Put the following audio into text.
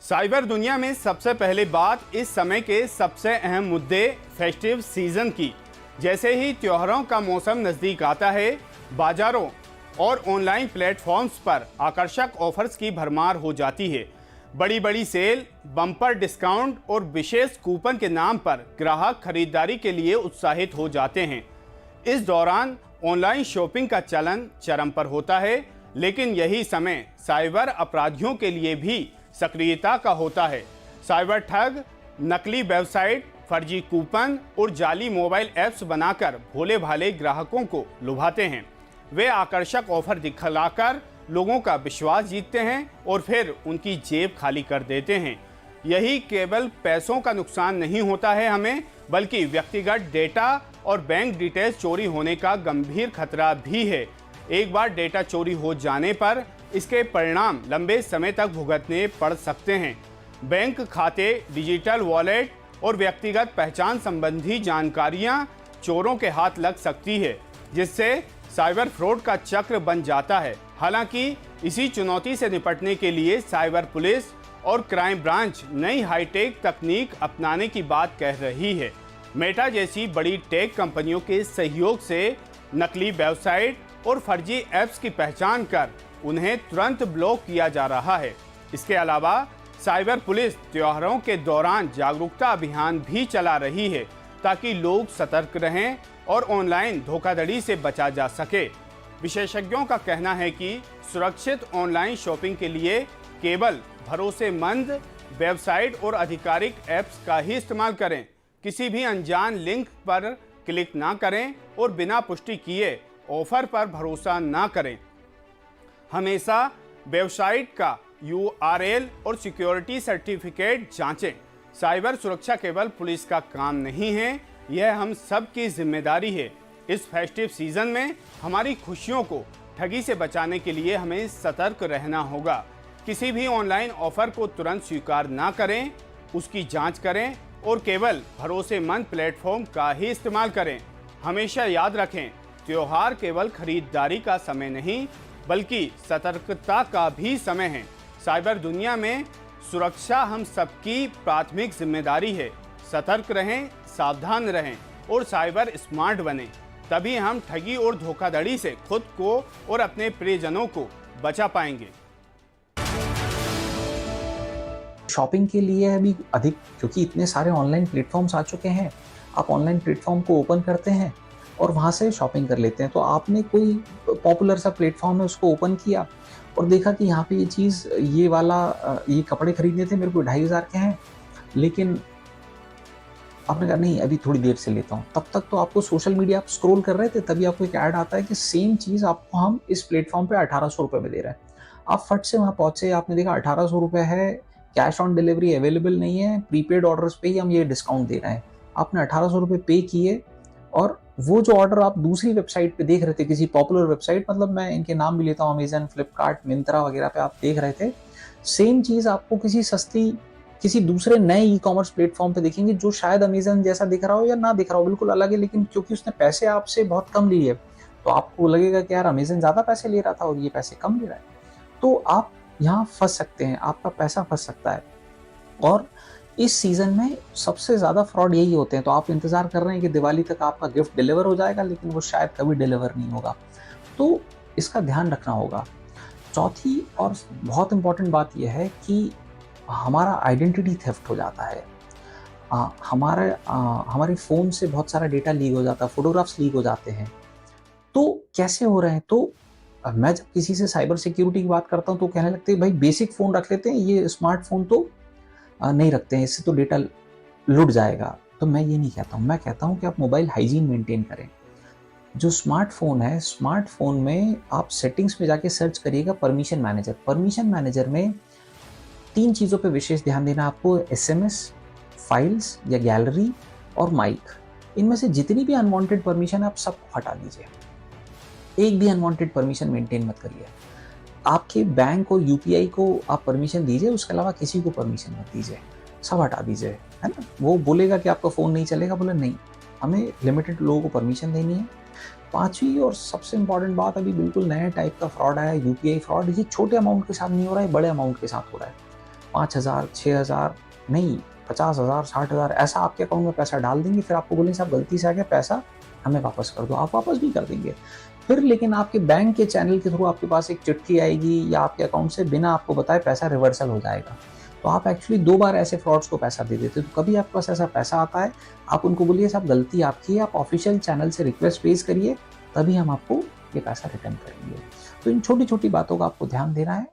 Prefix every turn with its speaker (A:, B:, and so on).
A: Cyber दुनिया में सबसे पहले बात इस समय के सबसे अहम मुद्दे फेस्टिव सीजन की। जैसे ही त्योहारों का मौसम नज़दीक आता है, बाजारों और ऑनलाइन प्लेटफॉर्म्स पर आकर्षक ऑफर्स की भरमार हो जाती है। बड़ी बड़ी सेल, बम्पर डिस्काउंट और विशेष कूपन के नाम पर ग्राहक खरीदारी के लिए उत्साहित हो जाते हैं। इस दौरान ऑनलाइन शॉपिंग का चलन चरम पर होता है, लेकिन यही समय साइबर अपराधियों के लिए भी सक्रियता का होता है। साइबर ठग नकली वेबसाइट, फर्जी कूपन और जाली मोबाइल ऐप्स बनाकर भोले भाले ग्राहकों को लुभाते हैं। वे आकर्षक ऑफर दिखलाकर लोगों का विश्वास जीतते हैं और फिर उनकी जेब खाली कर देते हैं। यही केवल पैसों का नुकसान नहीं होता है हमें, बल्कि व्यक्तिगत डेटा और बैंक डिटेल्स चोरी होने का गंभीर खतरा भी है। एक बार डेटा चोरी हो जाने पर इसके परिणाम लंबे समय तक भुगतने पड़ सकते हैं। बैंक खाते, डिजिटल वॉलेट और व्यक्तिगत पहचान संबंधी जानकारियां चोरों के हाथ लग सकती है, जिससे साइबर फ्रॉड का चक्र बन जाता है। हालांकि इसी चुनौती से निपटने के लिए साइबर पुलिस और क्राइम ब्रांच नई हाईटेक तकनीक अपनाने की बात कह रही है। मेटा जैसी बड़ी टेक कंपनियों के सहयोग से नकली वेबसाइट और फर्जी ऐप्स की पहचान कर उन्हें तुरंत ब्लॉक किया जा रहा है। इसके अलावा साइबर पुलिस त्योहारों के दौरान जागरूकता अभियान भी चला रही है, ताकि लोग सतर्क रहें और ऑनलाइन धोखाधड़ी से बचा जा सके। विशेषज्ञों का कहना है कि सुरक्षित ऑनलाइन शॉपिंग के लिए केवल भरोसेमंद वेबसाइट और आधिकारिक ऐप्स का ही इस्तेमाल करें। किसी भी अनजान लिंक पर क्लिक ना करें और बिना पुष्टि किए ऑफर पर भरोसा ना करें। हमेशा वेबसाइट का URL और सिक्योरिटी सर्टिफिकेट जांचें। साइबर सुरक्षा केवल पुलिस का काम नहीं है, यह हम सब की जिम्मेदारी है। इस फेस्टिव सीजन में हमारी खुशियों को ठगी से बचाने के लिए हमें सतर्क रहना होगा। किसी भी ऑनलाइन ऑफर को तुरंत स्वीकार ना करें, उसकी जांच करें और केवल भरोसेमंद प्लेटफॉर्म का ही इस्तेमाल करें। हमेशा याद रखें, त्योहार केवल खरीदारी का समय नहीं, बल्कि सतर्कता का भी समय है। साइबर दुनिया में सुरक्षा हम सबकी प्राथमिक जिम्मेदारी है। सतर्क रहें, सावधान रहें और साइबर स्मार्ट बनें। तभी हम ठगी और धोखाधड़ी से खुद को और अपने प्रियजनों को बचा पाएंगे।
B: शॉपिंग के लिए अभी अधिक, क्योंकि इतने सारे ऑनलाइन प्लेटफॉर्म्स आ चुके हैं, आप ऑनलाइन प्लेटफॉर्म को ओपन करते हैं और वहाँ से शॉपिंग कर लेते हैं। तो आपने कोई पॉपुलर सा प्लेटफॉर्म है, उसको ओपन किया और देखा कि यहाँ पे ये चीज़, ये वाला, ये कपड़े खरीदने थे, मेरे को 2500 के हैं, लेकिन आपने कहा नहीं अभी थोड़ी देर से लेता हूँ। तब तक तो आपको सोशल मीडिया आप स्क्रॉल कर रहे थे, तभी आपको एक ऐड आता है कि सेम चीज़ आपको हम इस प्लेटफॉर्म पे 1800 रुपये में दे रहे हैं। आप फट से वहाँ पहुँचे, आपने देखा 1800 रुपये है, कैश ऑन डिलीवरी अवेलेबल नहीं है, प्रीपेड ऑर्डर्स पे ही हम ये डिस्काउंट दे रहे हैं। आपने 1800 रुपये पे किए और वो जो ऑर्डर आप दूसरी वेबसाइट पे देख रहे थे, किसी पॉपुलर वेबसाइट, मतलब मैं इनके नाम भी लेता हूँ, अमेजन, फ्लिपकार्ट, मिंत्रा वगैरह पे आप देख रहे थे, सेम चीज़ आपको किसी दूसरे नए ई कॉमर्स प्लेटफॉर्म पे देखेंगे, जो शायद अमेजन जैसा दिख रहा हो या ना दिख रहा हो, बिल्कुल अलग है, लेकिन क्योंकि उसने पैसे आपसे बहुत कम लिए तो आपको लगेगा कि यार अमेजन ज़्यादा पैसे ले रहा था और ये पैसे कम ले रहा है। तो आप यहाँ फंस सकते हैं, आपका पैसा फंस सकता है। और इस सीज़न में सबसे ज़्यादा फ्रॉड यही होते हैं। तो आप इंतज़ार कर रहे हैं कि दिवाली तक आपका गिफ्ट डिलीवर हो जाएगा, लेकिन वो शायद कभी डिलीवर नहीं होगा। तो इसका ध्यान रखना होगा। चौथी और बहुत इम्पॉर्टेंट बात यह है कि हमारा आइडेंटिटी थेफ्ट हो जाता है। हमारे फ़ोन से बहुत सारा डेटा लीक हो जाता है, फोटोग्राफ्स लीक हो जाते हैं। तो कैसे हो रहे हैं? तो मैं जब किसी से साइबर सिक्योरिटी की बात करता हूँ तो कहने लगते हैं भाई बेसिक फ़ोन रख लेते हैं, ये स्मार्टफोन तो नहीं रखते हैं, इससे तो डेटा लुट जाएगा। तो मैं ये नहीं कहता हूँ, मैं कहता हूँ कि आप मोबाइल हाइजीन मेंटेन करें। जो स्मार्टफोन है, स्मार्टफोन में आप सेटिंग्स में जाके सर्च करिएगा परमिशन मैनेजर। परमिशन मैनेजर में 3 चीज़ों पे विशेष ध्यान देना आपको, SMS, फाइल्स या गैलरी और माइक। इनमें से जितनी भी अनवांटेड परमिशन है आप सबको हटा दीजिए। एक भी अनवांटेड परमिशन मेंटेन मत करिए। आपके बैंक और UPI को आप परमिशन दीजिए, उसके अलावा किसी को परमिशन मत दीजिए, सब हटा दीजिए, है ना। वो बोलेगा कि आपका फ़ोन नहीं चलेगा, बोले नहीं, हमें लिमिटेड लोगों को परमिशन देनी है। 5वीं और सबसे इम्पॉर्टेंट बात, अभी बिल्कुल नया टाइप का फ्रॉड आया है, UPI फ्रॉड। ये छोटे अमाउंट के साथ नहीं हो रहा है, बड़े अमाउंट के साथ हो रहा है। 5,000, 6,000 नहीं, 50,000, 60,000 ऐसा आपके अकाउंट में पैसा डाल देंगे, फिर आपको बोलेंगे साहब गलती से आ गया पैसा, हमें वापस कर दो। आप वापस भी कर देंगे। फिर लेकिन आपके बैंक के चैनल के थ्रू आपके पास एक चिट्ठी आएगी या आपके अकाउंट से बिना आपको बताए पैसा रिवर्सल हो जाएगा। तो आप एक्चुअली 2 बार ऐसे फ्रॉड्स को पैसा दे देते हो। तो कभी आपके पास ऐसा पैसा आता है, आप उनको बोलिए साहब गलती आपकी है, आप ऑफिशियल चैनल से रिक्वेस्ट रेज़ करिए, तभी हम आपको ये पैसा रिटर्न करेंगे। तो इन छोटी-छोटी बातों का आपको ध्यान देना है